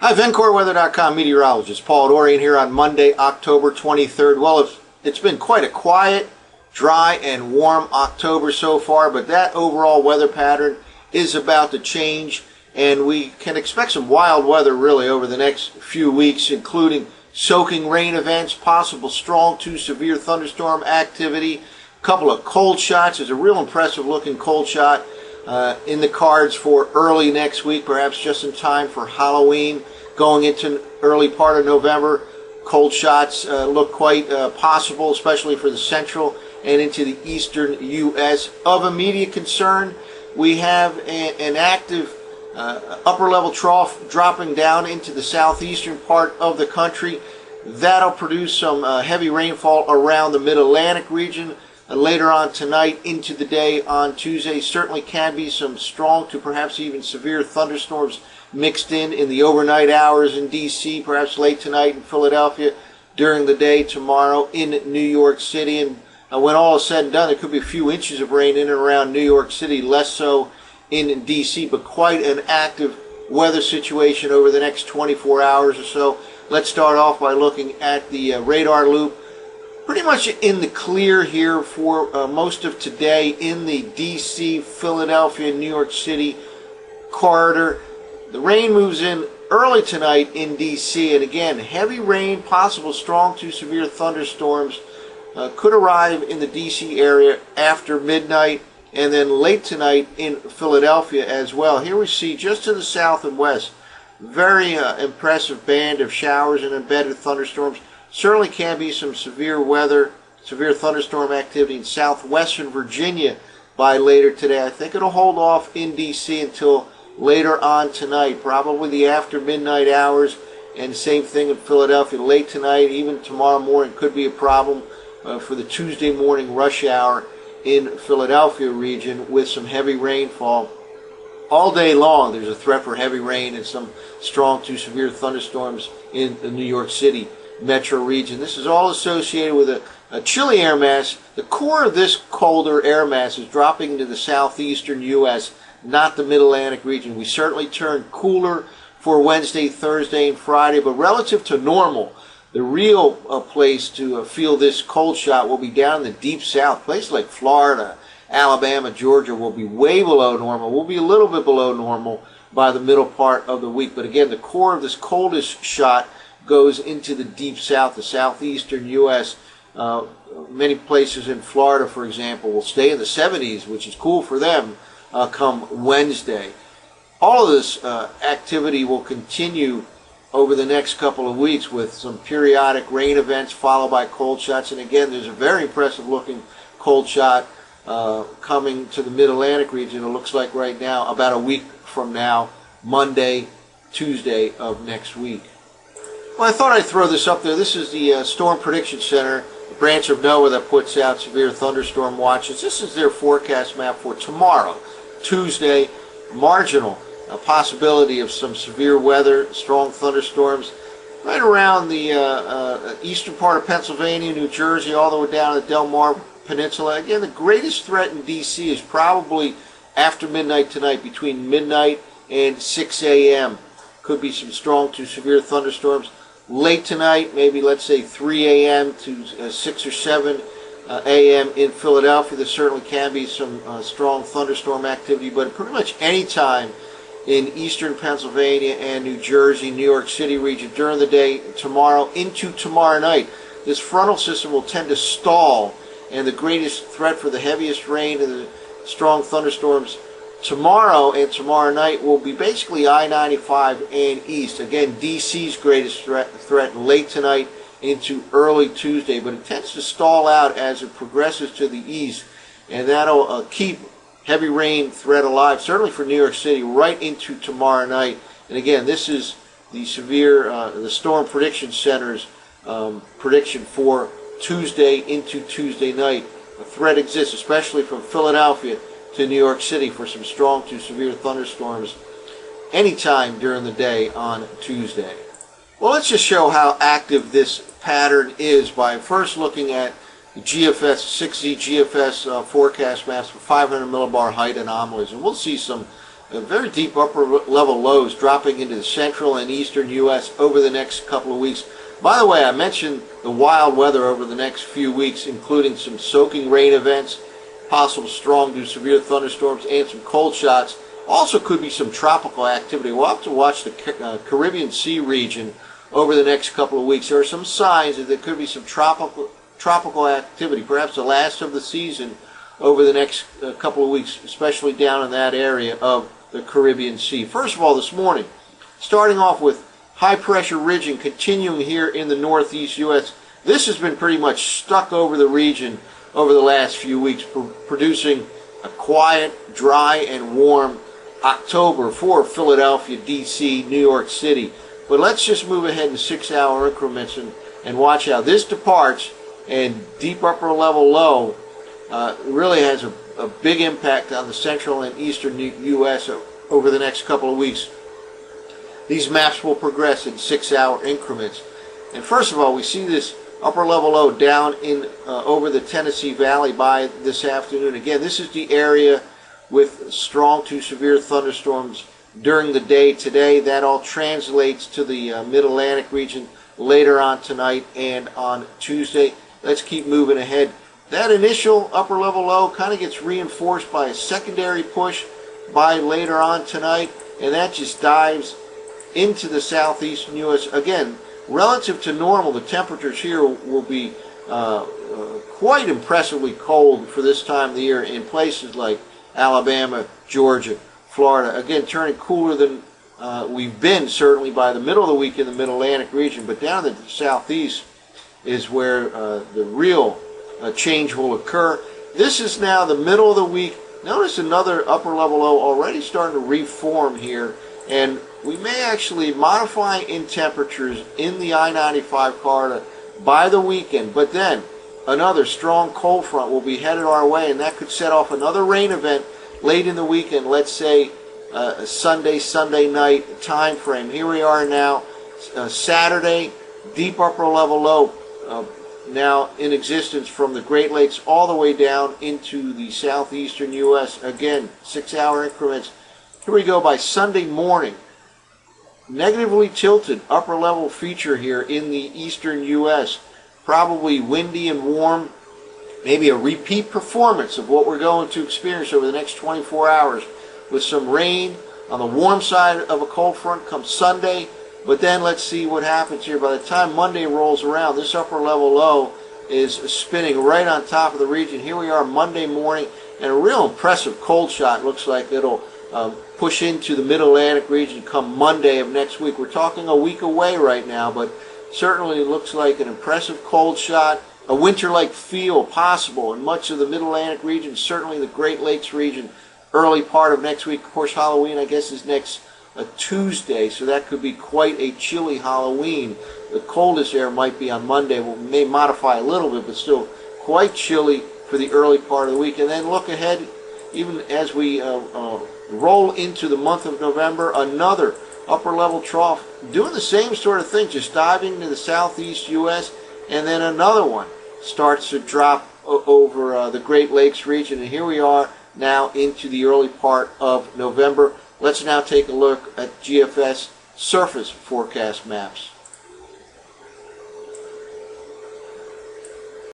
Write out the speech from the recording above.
Hi, VencoreWeather.com meteorologist Paul Dorian here on Monday, October 23rd. Well, it's been quite a quiet, dry, and warm October so far, but that overall weather pattern is about to change, and we can expect some wild weather really over the next few weeks, including soaking rain events, possible strong to severe thunderstorm activity, a couple of cold shots. There's a real impressive looking cold shot in the cards for early next week, perhaps just in time for Halloween. Going into early part of November, cold shots look quite possible, especially for the central and into the eastern U.S. Of immediate concern, we have an active upper level trough dropping down into the southeastern part of the country. That'll produce some heavy rainfall around the mid-Atlantic region later on tonight into the day on Tuesday. Certainly can be some strong to perhaps even severe thunderstorms mixed in the overnight hours in D.C., perhaps late tonight in Philadelphia, during the day tomorrow in New York City. And when all is said and done, there could be a few inches of rain in and around New York City, less so in D.C., but quite an active weather situation over the next 24 hours or so. Let's start off by looking at the radar loop. Pretty much in the clear here for most of today in the D.C., Philadelphia, New York City corridor. The rain moves in early tonight in D.C., and again, heavy rain, possible strong to severe thunderstorms could arrive in the D.C. area after midnight, and then late tonight in Philadelphia as well. Here we see just to the south and west, very impressive band of showers and embedded thunderstorms. Certainly can be some severe weather, severe thunderstorm activity in southwestern Virginia by later today. I think it'll hold off in D.C. until later on tonight, probably the after midnight hours, and same thing in Philadelphia late tonight, even tomorrow morning could be a problem for the Tuesday morning rush hour in Philadelphia region with some heavy rainfall. All day long there's a threat for heavy rain and some strong to severe thunderstorms in the New York City metro region. This is all associated with a chilly air mass. The core of this colder air mass is dropping into the southeastern U.S., not the mid-Atlantic region. We certainly turn cooler for Wednesday, Thursday, and Friday, but relative to normal, the real place to feel this cold shot will be down in the deep south. Places like Florida, Alabama, Georgia will be way below normal. We'll be a little bit below normal by the middle part of the week. But again, the core of this coldest shot goes into the deep south, the southeastern U.S. Many places in Florida, for example, will stay in the 70s, which is cool for them, come Wednesday. All of this activity will continue over the next couple of weeks with some periodic rain events followed by cold shots. And again, there's a very impressive looking cold shot coming to the mid-Atlantic region. It looks like right now, about a week from now, Monday, Tuesday of next week. Well, I thought I'd throw this up there. This is the Storm Prediction Center, a branch of NOAA that puts out severe thunderstorm watches. This is their forecast map for tomorrow, Tuesday. Marginal possibility of some severe weather, strong thunderstorms right around the eastern part of Pennsylvania, New Jersey, all the way down to the Del Mar Peninsula. Again, the greatest threat in D.C. is probably after midnight tonight, between midnight and 6 a.m. Could be some strong to severe thunderstorms. Late tonight, maybe let's say 3 a.m. to 6 or 7 a.m. in Philadelphia. There certainly can be some strong thunderstorm activity, but pretty much any time in eastern Pennsylvania and New Jersey, New York City region during the day, tomorrow into tomorrow night. This frontal system will tend to stall, and the greatest threat for the heaviest rain and the strong thunderstorms tomorrow and tomorrow night will be basically I-95 and east. Again, D.C.'s greatest threat late tonight into early Tuesday, but it tends to stall out as it progresses to the east, and that'll keep heavy rain threat alive, certainly for New York City, right into tomorrow night. And again, this is the the Storm Prediction Center's prediction for Tuesday into Tuesday night. A threat exists, especially from Philadelphia to New York City, for some strong to severe thunderstorms anytime during the day on Tuesday. Well, let's just show how active this pattern is by first looking at the GFS, 6Z GFS forecast maps for 500 millibar height anomalies. And we'll see some very deep upper level lows dropping into the central and eastern U.S. over the next couple of weeks. By the way, I mentioned the wild weather over the next few weeks, including some soaking rain events, possible strong to severe thunderstorms, and some cold shots. Also could be some tropical activity. We'll have to watch the Caribbean Sea region over the next couple of weeks. There are some signs that there could be some tropical activity, perhaps the last of the season over the next couple of weeks, especially down in that area of the Caribbean Sea. First of all, this morning, starting off with high pressure ridging continuing here in the northeast U.S. This has been pretty much stuck over the region over the last few weeks, producing a quiet, dry, and warm October for Philadelphia, D.C., New York City. But let's just move ahead in 6-hour increments and watch how this departs, and deep upper level low really has a big impact on the central and eastern U.S. over the next couple of weeks. These maps will progress in 6-hour increments. And first of all, we see this upper level low down in over the Tennessee Valley by this afternoon. Again, this is the area with strong to severe thunderstorms during the day today. That all translates to the mid-Atlantic region later on tonight and on Tuesday. Let's keep moving ahead. That initial upper level low kind of gets reinforced by a secondary push by later on tonight, and that just dives into the southeastern U.S. Again, relative to normal, the temperatures here will be quite impressively cold for this time of the year in places like Alabama, Georgia, Florida. Again, turning cooler than we've been certainly by the middle of the week in the mid-Atlantic region, but down in the southeast is where the real change will occur. This is now the middle of the week. Notice another upper level low already starting to reform here, and we may actually modify in temperatures in the I-95 corridor by the weekend, but then another strong cold front will be headed our way, and that could set off another rain event late in the weekend, let's say Sunday night time frame. Here we are now, Saturday, deep upper level low now in existence from the Great Lakes all the way down into the southeastern U.S. Again, 6-hour increments. Here we go by Sunday morning. Negatively tilted upper level feature here in the eastern U.S. Probably windy and warm. Maybe a repeat performance of what we're going to experience over the next 24 hours with some rain on the warm side of a cold front come Sunday. But then let's see what happens here. By the time Monday rolls around, this upper level low is spinning right on top of the region. Here we are Monday morning, and a real impressive cold shot. Looks like it'll push into the mid-Atlantic region come Monday of next week. We're talking a week away right now, but certainly looks like an impressive cold shot. A winter-like feel possible in much of the mid-Atlantic region, certainly the Great Lakes region, early part of next week. Of course, Halloween, I guess, is next Tuesday, so that could be quite a chilly Halloween. The coldest air might be on Monday. We may modify a little bit, but still quite chilly for the early part of the week. And then look ahead, even as we roll into the month of November, another upper-level trough doing the same sort of thing, just diving into the southeast U.S., and then another one starts to drop over the Great Lakes region. And here we are now into the early part of November. Let's now take a look at GFS surface forecast maps.